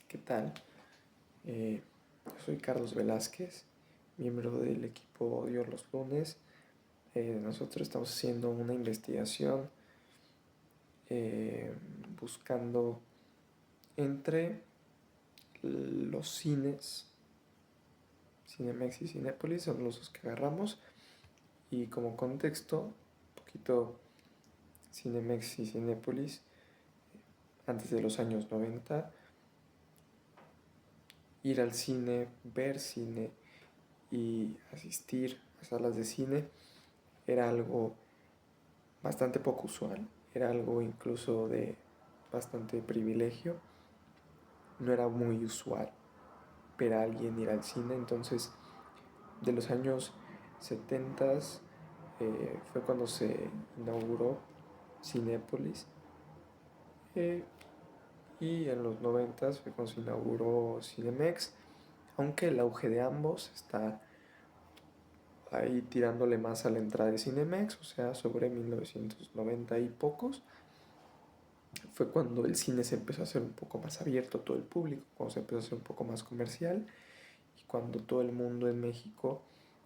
¿Qué tal? Yo soy Carlos Velázquez, miembro del equipo Dios los lunes. Nosotros estamos haciendo una investigación eh, buscando entre los cines, Cinemex y Cinépolis, son los dos que agarramos. Y como contexto, un poquito Cinemex y Cinépolis, antes de los años 90, ir al cine, ver cine y asistir a salas de cine era algo bastante poco usual, era algo incluso de bastante privilegio, no era muy usual ver a alguien ir al cine. Entonces de los años 70 fue cuando se inauguró Cinépolis, eh, y en los 90 fue cuando se inauguró Cinemex, aunque el auge de ambos está ahí tirándole más a la entrada de Cinemex, o sea, sobre 1990 y pocos. Fue cuando el cine se empezó a hacer un poco más abierto a todo el público, cuando se empezó a hacer un poco más comercial y cuando todo el mundo en México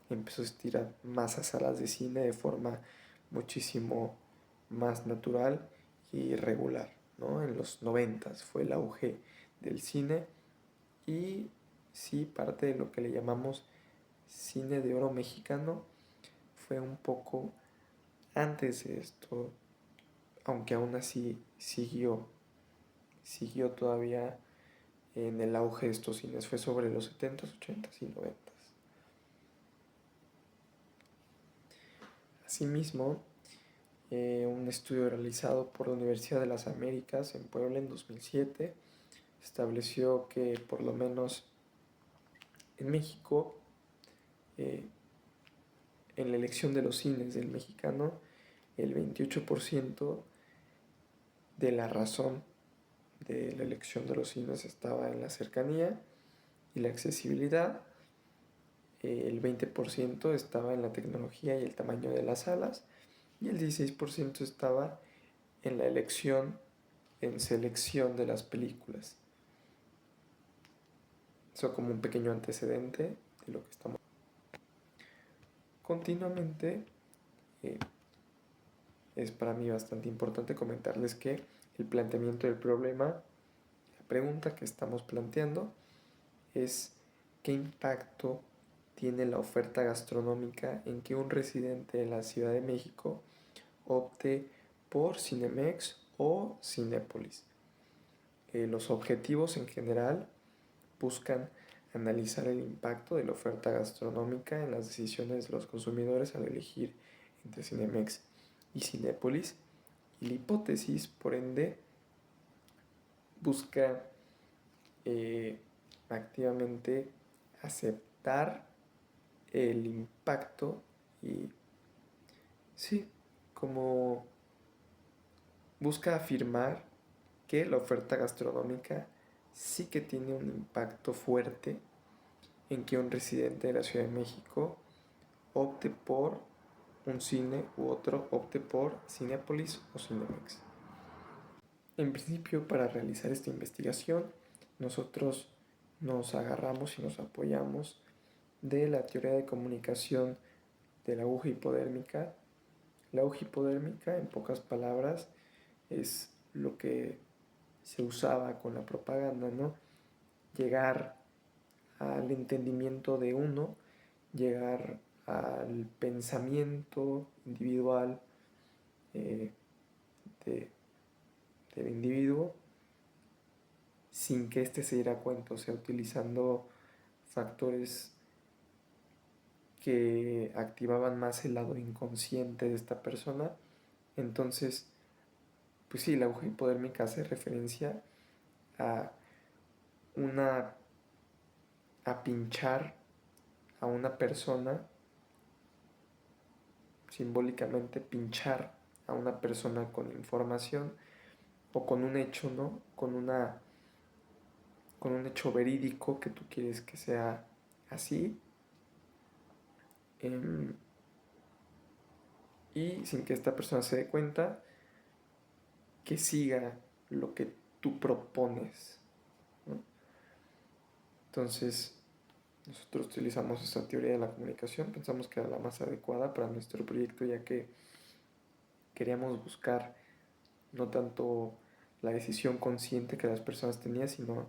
empezó a estirar más a salas de cine de forma muchísimo más natural y regular, ¿no? En los 90 fue el auge del cine y sí, parte de lo que le llamamos cine de oro mexicano fue un poco antes de esto, aunque aún así siguió todavía en el auge de estos cines. Fue sobre los 70s, 80s y 90s. Asimismo, un estudio realizado por la Universidad de las Américas en Puebla en 2007 estableció que por lo menos en México, eh, en la elección de los cines del mexicano, el 28% de la razón de la elección de los cines estaba en la cercanía y la accesibilidad. El 20% estaba en la tecnología y el tamaño de las salas, y el 16% estaba en la elección, en selección de las películas. Eso como un pequeño antecedente de lo que estamos. Continuamente, eh, es para mí bastante importante comentarles que el planteamiento del problema, la pregunta que estamos planteando es: ¿qué impacto tiene la oferta gastronómica en que un residente de la Ciudad de México opte por Cinemex o Cinépolis? Los objetivos en general buscan analizar el impacto de la oferta gastronómica en las decisiones de los consumidores al elegir entre Cinemex y Cinépolis, y la hipótesis, por ende, busca activamente aceptar el impacto y sí, como busca afirmar que la oferta gastronómica sí que tiene un impacto fuerte en que un residente de la Ciudad de México opte por un cine u otro opte por Cinépolis o Cinemex. En principio, para realizar esta investigación, nosotros nos agarramos y nos apoyamos de la teoría de comunicación de la aguja hipodérmica. La aguja hipodérmica, en pocas palabras, es lo que se usaba con la propaganda, ¿no? Llegar al entendimiento de uno, llegar al pensamiento individual eh, de, del individuo sin que éste se diera cuenta, o sea, utilizando factores que activaban más el lado inconsciente de esta persona. Entonces, pues sí, la aguja hipodérmica hace referencia a una a pinchar a una persona, simbólicamente pinchar a una persona con información o con un hecho, ¿no? Con un hecho verídico que tú quieres que sea así, eh, y sin que esta persona se dé cuenta, que siga lo que tú propones, ¿no? Entonces, nosotros utilizamos esta teoría de la comunicación, pensamos que era la más adecuada para nuestro proyecto, ya que queríamos buscar no tanto la decisión consciente que las personas tenían, sino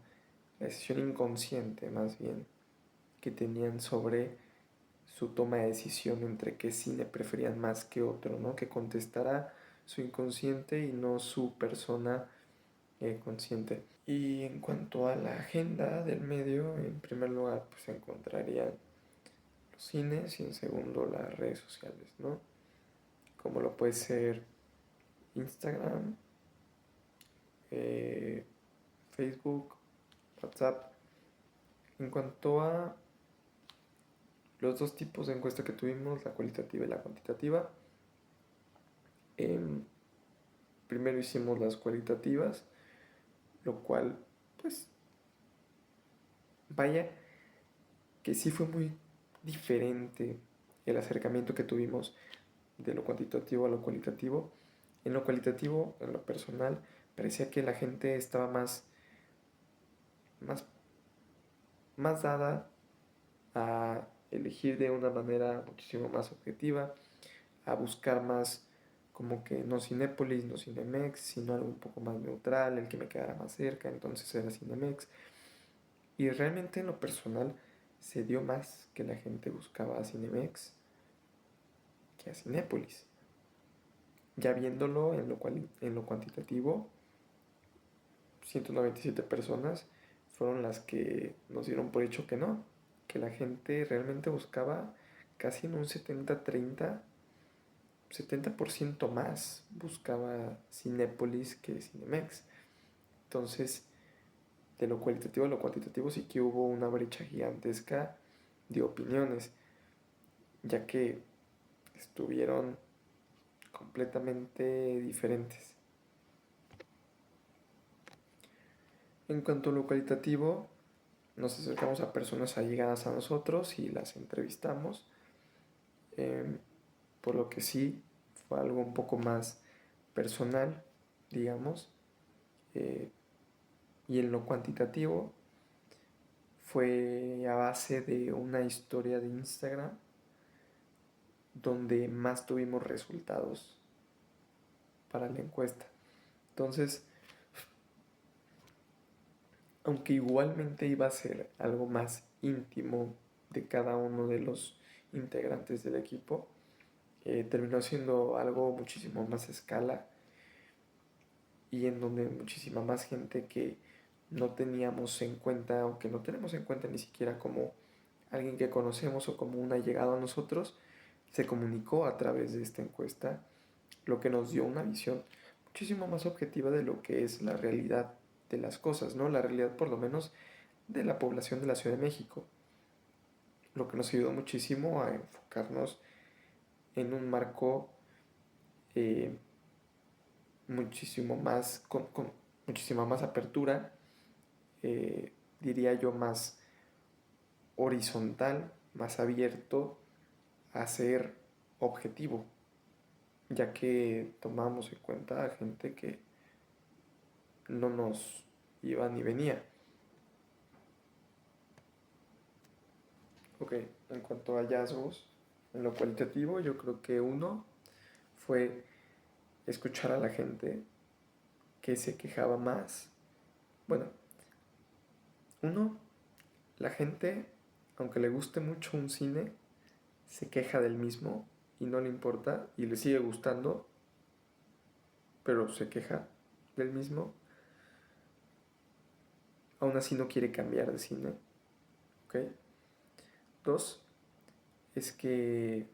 la decisión inconsciente más bien que tenían sobre su toma de decisión entre qué cine preferían más que otro, ¿no? Que contestara su inconsciente y no su persona consciente. Y en cuanto a la agenda del medio, en primer lugar pues se encontrarían los cines y en segundo las redes sociales, ¿no? Como lo puede ser Instagram, eh, Facebook, WhatsApp. En cuanto a los dos tipos de encuesta que tuvimos, la cualitativa y la cuantitativa, em, primero hicimos las cualitativas, lo cual, pues, vaya, que sí fue muy diferente el acercamiento que tuvimos de lo cuantitativo a lo cualitativo. En lo cualitativo, en lo personal, parecía que la gente estaba más, más dada a elegir de una manera muchísimo más objetiva, a buscar más como que no Cinépolis, no Cinemex, sino algo un poco más neutral, el que me quedara más cerca, entonces era Cinemex. Y realmente en lo personal se dio más que la gente buscaba a Cinemex que a Cinépolis. Ya viéndolo en lo cuantitativo, 197 personas fueron las que nos dieron por hecho que no, que la gente realmente buscaba casi en un 70% más buscaba Cinépolis que Cinemex. Entonces, de lo cualitativo a lo cuantitativo sí que hubo una brecha gigantesca de opiniones, ya que estuvieron completamente diferentes. En cuanto a lo cualitativo, nos acercamos a personas allegadas a nosotros y las entrevistamos, eh, por lo que sí fue algo un poco más personal, digamos. eh, y en lo cuantitativo fue a base de una historia de Instagram donde más tuvimos resultados para la encuesta. Entonces, aunque igualmente iba a ser algo más íntimo de cada uno de los integrantes del equipo, terminó siendo algo muchísimo más a escala y en donde muchísima más gente que no teníamos en cuenta o que no tenemos en cuenta ni siquiera como alguien que conocemos o como un allegado a nosotros, se comunicó a través de esta encuesta, lo que nos dio una visión muchísimo más objetiva de lo que es la realidad de las cosas, ¿no? La realidad por lo menos de la población de la Ciudad de México, lo que nos ayudó muchísimo a enfocarnos en un marco eh, muchísimo más, con muchísima más apertura, diría yo más horizontal, más abierto a ser objetivo, ya que tomamos en cuenta a gente que no nos iba ni venía. Ok, en cuanto a hallazgos, en lo cualitativo, yo creo que uno fue escuchar a la gente que se quejaba más. Bueno, uno, la gente, aunque le guste mucho un cine, se queja del mismo y no le importa y le sigue gustando, pero se queja del mismo. Aún así no quiere cambiar de cine. ¿Ok? Dos, es que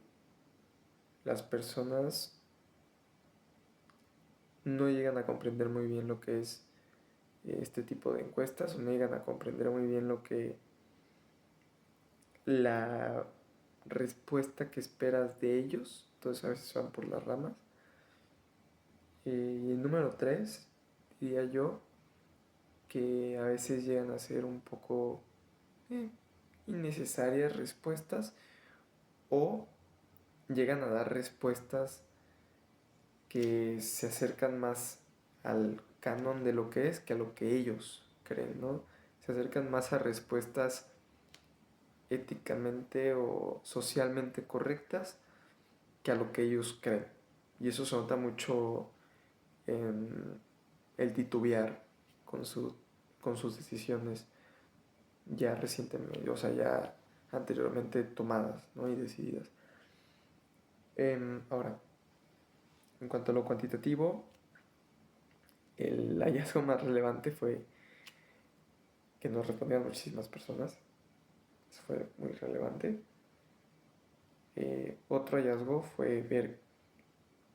las personas no llegan a comprender muy bien lo que es este tipo de encuestas, o no llegan a comprender muy bien lo que la respuesta que esperas de ellos, entonces a veces van por las ramas. Y el número tres, diría yo, que a veces llegan a ser un poco innecesarias respuestas o llegan a dar respuestas que se acercan más al canon de lo que es que a lo que ellos creen, ¿no? se acercan más a respuestas éticamente o socialmente correctas que a lo que ellos creen. Y eso se nota mucho en el titubear con, con sus decisiones ya recientemente, o sea, ya anteriormente tomadas, ¿no? Y decididas. Ahora, en cuanto a lo cuantitativo, el hallazgo más relevante fue que nos respondieron muchísimas personas. Eso fue muy relevante. Otro hallazgo fue ver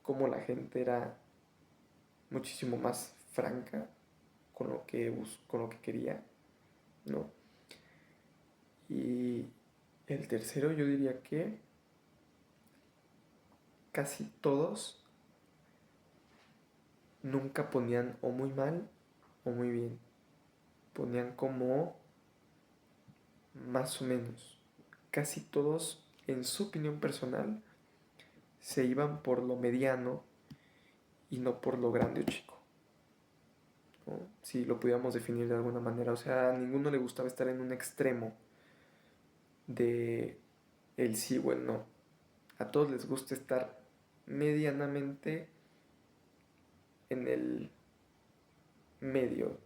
cómo la gente era muchísimo más franca con lo que quería, ¿no? Y el tercero, yo diría que casi todos nunca ponían o muy mal o muy bien. Ponían como más o menos. Casi todos, en su opinión personal, se iban por lo mediano y no por lo grande o chico, ¿no? Si lo pudiéramos definir de alguna manera. O sea, a ninguno le gustaba estar en un extremo de el sí o el no. A todos les gusta estar medianamente en el medio.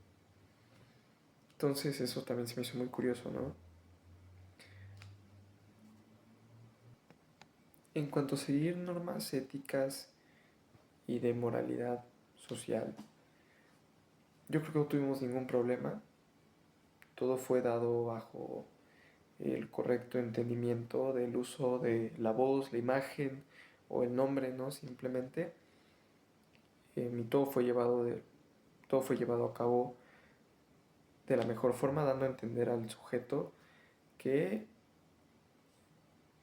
Entonces eso también se me hizo muy curioso, ¿no? En cuanto a seguir normas éticas y de moralidad social, yo creo que no tuvimos ningún problema. Todo fue dado bajo el correcto entendimiento del uso de la voz, la imagen o el nombre, ¿no? Simplemente. Y todo fue llevado a cabo de la mejor forma, dando a entender al sujeto que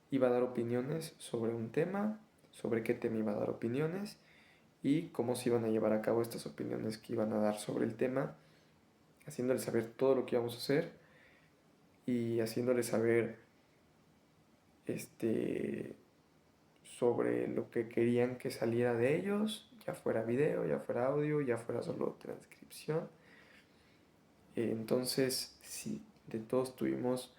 iba a dar opiniones sobre un tema, sobre qué tema iba a dar opiniones y cómo se iban a llevar a cabo estas opiniones que iban a dar sobre el tema, haciéndole saber todo lo que íbamos a hacer y haciéndole saber sobre lo que querían que saliera de ellos, ya fuera video, ya fuera audio, ya fuera solo transcripción. Entonces, sí, de todos tuvimos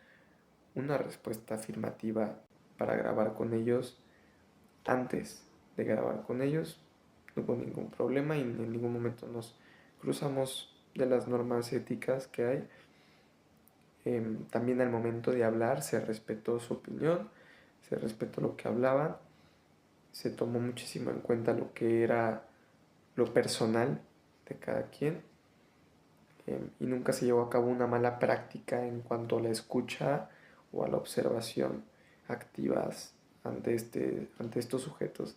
una respuesta afirmativa para grabar con ellos. Antes de grabar con ellos no hubo ningún problema y en ningún momento nos cruzamos de las normas éticas que hay. También al momento de hablar se respetó su opinión, se respetó lo que hablaban, se tomó muchísimo en cuenta lo que era lo personal de cada quien, y nunca se llevó a cabo una mala práctica en cuanto a la escucha o a la observación activas ante estos sujetos.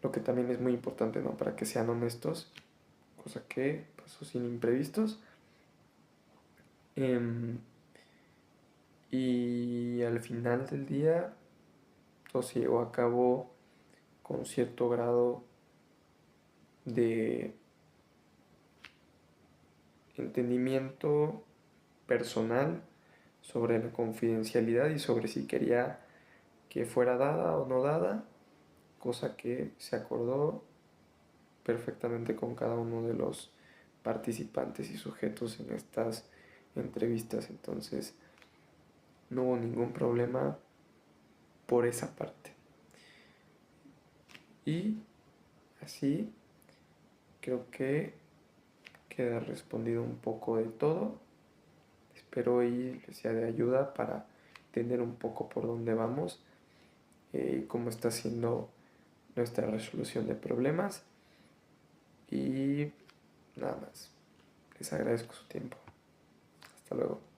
Lo que también es muy importante, ¿no? Para que sean honestos, cosa que pasó sin imprevistos. Em, y al final del día todo se llevó a cabo con cierto grado de entendimiento personal sobre la confidencialidad y sobre si quería que fuera dada o no dada, cosa que se acordó perfectamente con cada uno de los participantes y sujetos en estas entrevistas. Entonces no hubo ningún problema por esa parte. Y así creo que queda respondido un poco de todo. Espero y les sea de ayuda para entender un poco por dónde vamos y cómo está siendo nuestra resolución de problemas. Y nada más. Les agradezco su tiempo. Hasta luego.